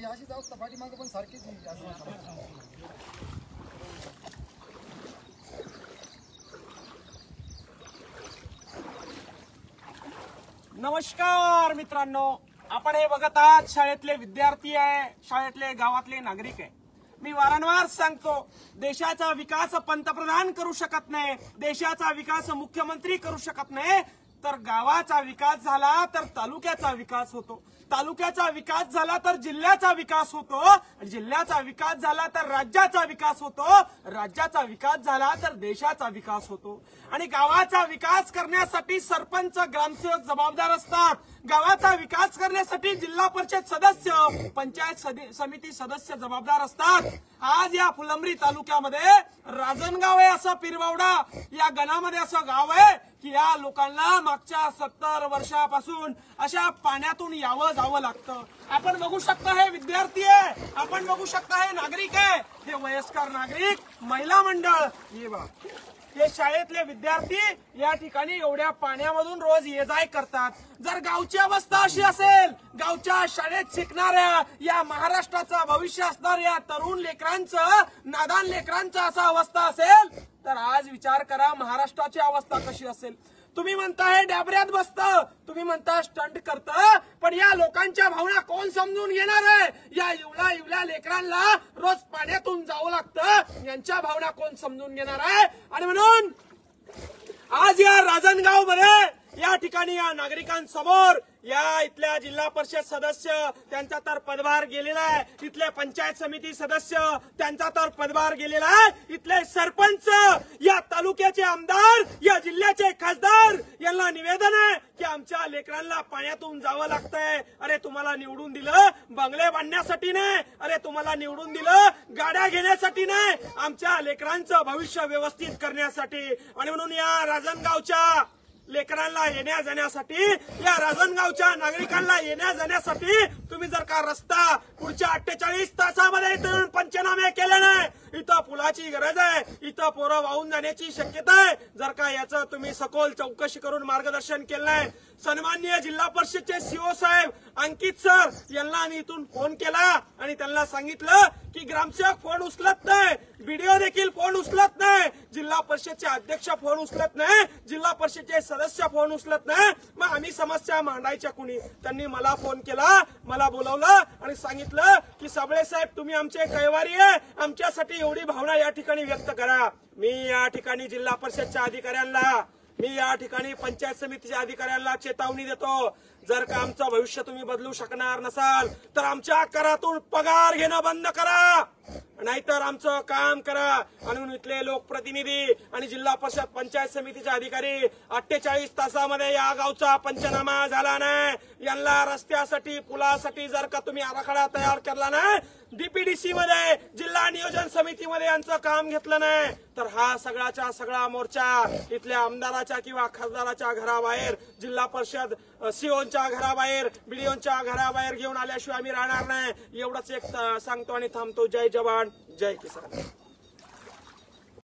अशीच अवस्था पाठीमागे पण सारखीच आहे. नमस्कार मित्रांनो, आपण हे बघत आहात शाळेतले विद्यार्थी आहे, शाळेतले गावातले नागरिक आहे. मी वारंवार सांगतो, देशाचा विकास पंतप्रधान करू शकत नाही, देशाचा विकास मुख्यमंत्री करू शकत नाही, तर गावाचा विकास झाला तर तालुक्याचा विकास होतो, तालुक्याचा विकास झाला तर जिल्ह्याचा विकास होतो, जिल्ह्याचा विकास झाला तर राज्याचा विकास होतो, राज्याचा विकास झाला तर देशाचा विकास होतो. आणि गावाचा विकास करण्यासाठी सरपंच ग्रामसेवक जबाबदार असतात, गावाचा विकास करण्यासाठी जिल्हा परिषद सदस्य पंचायत समिती सदस्य जबाबदार असतात. आज या फुलंब्री तालुक्यामध्ये राजनगाव आहे असं पिरवावडा या गणामध्ये असं गाव आहे की या लोकांना मागच्या 70 वर्षापासून अशा पाण्यातून यावं जावं लागतं. आपण बघू शकता हे विद्यार्थी आहे, आपण बघू शकता हे नागरिक आहे, हे वयस्कर नागरिक, महिला मंडळ, हे शाळेतले विद्यार्थी या ठिकाणी एवढ्या पाण्यामधून रोज ये जाय करतात. जर गावची अवस्था अशी असेल, गावच्या शाळेत शिकणाऱ्या या महाराष्ट्राचं भविष्य असणाऱ्या तरुण लेकरांचं, नादान लेकरांचं असा अवस्था असेल, तर आज विचार करा महाराष्ट्राची अवस्था कशी असेल. तुम्ही म्हणता हे डॅबऱ्यात बसतं, तुम्ही म्हणता स्टंट करतं, पण या लोकांच्या भावना कोण समजून घेणार आहे? या इवल्या लेकरांना रोज पाण्यातून जावं लागतं, यांच्या भावना कोण समजून घेणार आहे? आणि म्हणून आज या राजनगाव मध्ये या ठिकाणी या नागरिकांसमोर या इथल्या जिल्हा परिषद सदस्य त्यांचा तर पदभार गेलेला आहे, इथले पंचायत समिती सदस्य त्यांचा तर पदभार गेलेला आहे, इथले सरपंच, या तालुक्याचे आमदार, या जिल्ह्याचे खासदार यांना निवेदन आहे की आमच्या लेकरांना पाण्यातून जावं लागतंय. अरे तुम्हाला निवडून दिलं बंगले बांधण्यासाठी नाही, अरे तुम्हाला निवडून दिलं गाड्या घेण्यासाठी नाही, आमच्या लेकरांचं भविष्य व्यवस्थित करण्यासाठी. आणि म्हणून या राजनगावच्या लेकरांना येण्या जाण्यासाठी, या राजनगावच्या नागरिकांना येण्या जाण्यासाठी तुम्ही जर का रस्ता पुढच्या 48 तासामध्ये इथून पंचनामे केले नाही, इथं पुलाची गरज आहे, इथं पोरं वाहून जाण्याची शक्यता आहे, जर का याचं तुम्ही सखोल चौकशी करून मार्गदर्शन केलं नाही, सन्माननीय जिल्हा परिषदचे सीओ साहेब अंकित सर यांना आम्ही इथून फोन केला आणि त्यांना सांगितलं की ग्रामसेवक फोन उचलत नाही, बीडीओ देखील फोन उचलत नाही, जिल्हा परिषदचे अध्यक्ष फोन उचलत नाही, जिल्हा परिषदचे सदस्य फोन उचलत नाही, मग आम्ही समस्या मांडायच्या कुणी? त्यांनी मला फोन केला, मला बोलवलं आणि सांगितलं की साबळे साहेब तुम्ही आमचे कैवारी आहे, आमच्यासाठी एवढी भावना या ठिकाणी व्यक्त करा. मी या ठिकाणी जिल्हा परिषदच्या अधिकाऱ्यांना, मी या ठिकाणी पंचायत समितीच्या अधिकाऱ्यांना चेतावणी देतो, जर का आमचं भविष्य तुम्ही बदलू शकणार नसाल तर आमच्या करातून पगार घेणं बंद करा, नाहीतर आमचं काम करा. आणि म्हणून इथले लोकप्रतिनिधी आणि जिल्हा परिषद पंचायत समितीचे अधिकारी 48 तासामध्ये या गावचा पंचनामा झाला नाही, यांना रस्त्यासाठी पुलासाठी जर का तुम्ही आराखडा तयार केला नाही, डीपीडीसी मध्ये जिल्हा नियोजन समितीमध्ये यांचं काम घेतलं नाही, तर हा सगळाच्या सगळा मोर्चा इथल्या आमदाराच्या किंवा खासदाराच्या घराबाहेर, जिल्हा परिषद सीओच्या घराबाहेर, बीडीओच्या घराबाहेर घेऊन आल्याशिवाय आम्ही राहणार नाही. एवढंच एक सांगतो आणि थांबतो. जय जवान जय किसान.